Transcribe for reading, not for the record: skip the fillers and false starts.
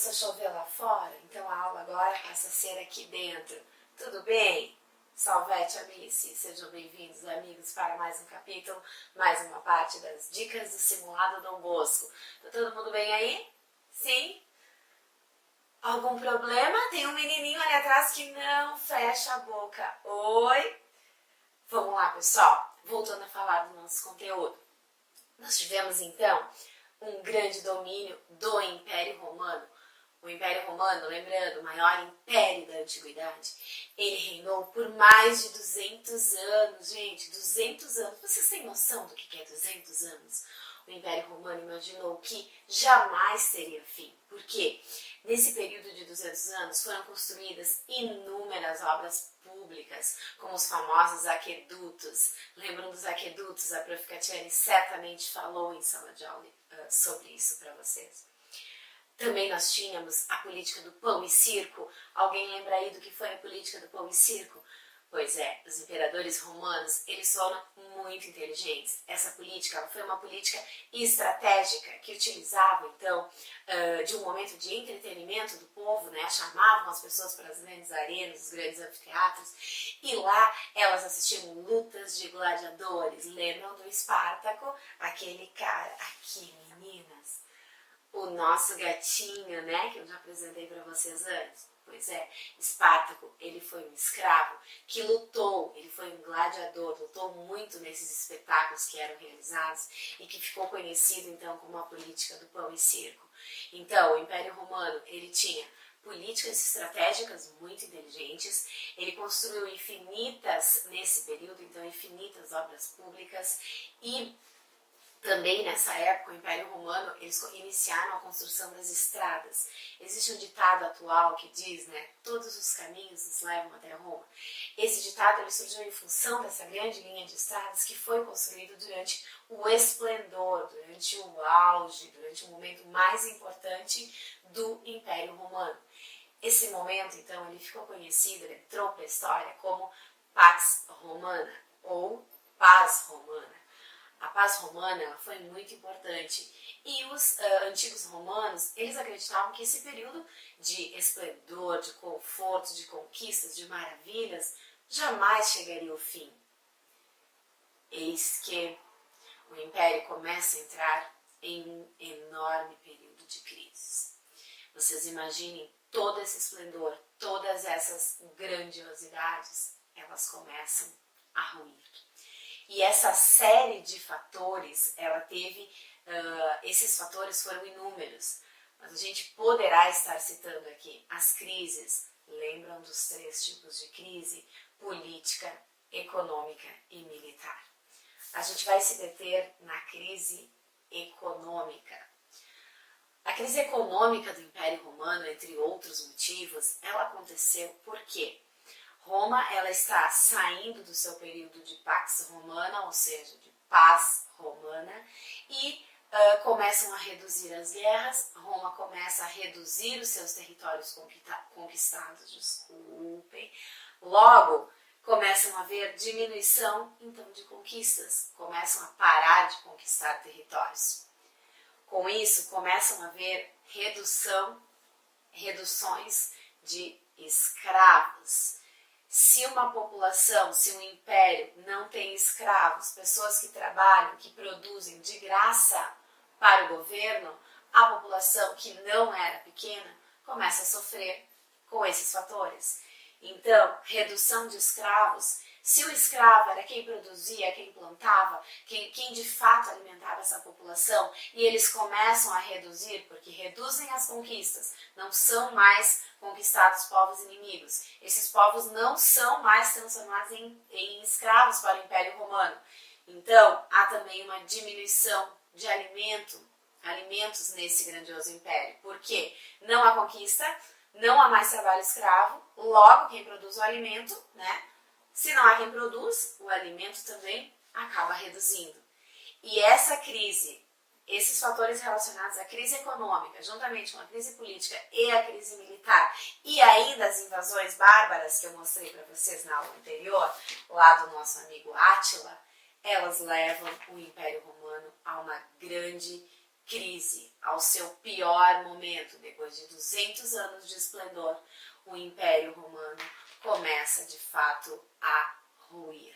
começou a chover lá fora, então a aula agora passa a ser aqui dentro. Tudo bem? Salvete Amici, sejam bem-vindos, amigos, para mais um capítulo, mais uma parte das dicas do simulado Dom Bosco. Tá todo mundo bem aí? Sim? Algum problema? Tem um menininho ali atrás que não fecha a boca. Oi? Vamos lá, pessoal. Voltando a falar do nosso conteúdo. Nós tivemos, então, um grande domínio do Império Romano. O Império Romano, lembrando, o maior império da Antiguidade, ele reinou por mais de 200 anos. Gente, 200 anos. Vocês têm noção do que é 200 anos? O Império Romano imaginou que jamais teria fim. Por quê? Nesse período de 200 anos foram construídas inúmeras obras públicas, como os famosos aquedutos. Lembram dos aquedutos? A Prof. Catiane certamente falou em sala de aula sobre isso para vocês. Também nós tínhamos a política do pão e circo. Alguém lembra aí do que foi a política do pão e circo? Pois é, os imperadores romanos, eles foram muito inteligentes. Essa política ela foi uma política estratégica que utilizava, então, de um momento de entretenimento do povo, né? Chamavam as pessoas para as grandes arenas, os grandes anfiteatros, e lá elas assistiam lutas de gladiadores. Lembram do Espartaco? Aquele cara aqui, meninas. O nosso gatinho, né, que eu já apresentei para vocês antes. Pois é, Espartaco, ele foi um escravo que lutou, ele foi um gladiador, lutou muito nesses espetáculos que eram realizados e que ficou conhecido então como a política do pão e circo. Então, o Império Romano, ele tinha políticas estratégicas muito inteligentes, ele construiu infinitas, nesse período, então infinitas obras públicas e também nessa época, o Império Romano, eles iniciaram a construção das estradas. Existe um ditado atual que diz, né, todos os caminhos nos levam até Roma. Esse ditado ele surgiu em função dessa grande linha de estradas que foi construído durante o esplendor, durante o auge, durante o momento mais importante do Império Romano. Esse momento, então, ele ficou conhecido, ele entrou para a história como Pax Romana ou Paz Romana. A paz romana ela foi muito importante e os antigos romanos, eles acreditavam que esse período de esplendor, de conforto, de conquistas, de maravilhas, jamais chegaria ao fim. Eis que o Império começa a entrar em um enorme período de crises. Vocês imaginem todo esse esplendor, todas essas grandiosidades, elas começam a ruir. E essa série de fatores, ela teve, esses fatores foram inúmeros, mas a gente poderá estar citando aqui as crises. Lembram dos 3 tipos de crise? Política, econômica e militar. A gente vai se deter na crise econômica. A crise econômica do Império Romano, entre outros motivos, ela aconteceu por quê? Roma ela está saindo do seu período de Pax Romana, ou seja, de paz romana, e começam a reduzir as guerras. Roma começa a reduzir os seus territórios conquistados, desculpem. Logo, começam a haver diminuição então de conquistas, começam a parar de conquistar territórios. Com isso, começam a haver reduções de escravos. Se uma população, se um império não tem escravos, pessoas que trabalham, que produzem de graça para o governo, a população que não era pequena começa a sofrer com esses fatores. Então, redução de escravos. Se o escravo era quem produzia, quem plantava, quem de fato alimentava essa população, e eles começam a reduzir, porque reduzem as conquistas, não são mais conquistados povos inimigos. Esses povos não são mais transformados em escravos para o Império Romano. Então, há também uma diminuição de alimentos nesse grandioso império. Por quê? Não há conquista, não há mais trabalho escravo, logo quem produz o alimento, né? Se não há quem produz, o alimento também acaba reduzindo. E essa crise, esses fatores relacionados à crise econômica, juntamente com a crise política e a crise militar, e ainda as invasões bárbaras que eu mostrei para vocês na aula anterior, lá do nosso amigo Átila, elas levam o Império Romano a uma grande crise, ao seu pior momento, depois de 200 anos de esplendor, o Império Romano começa de fato a ruir.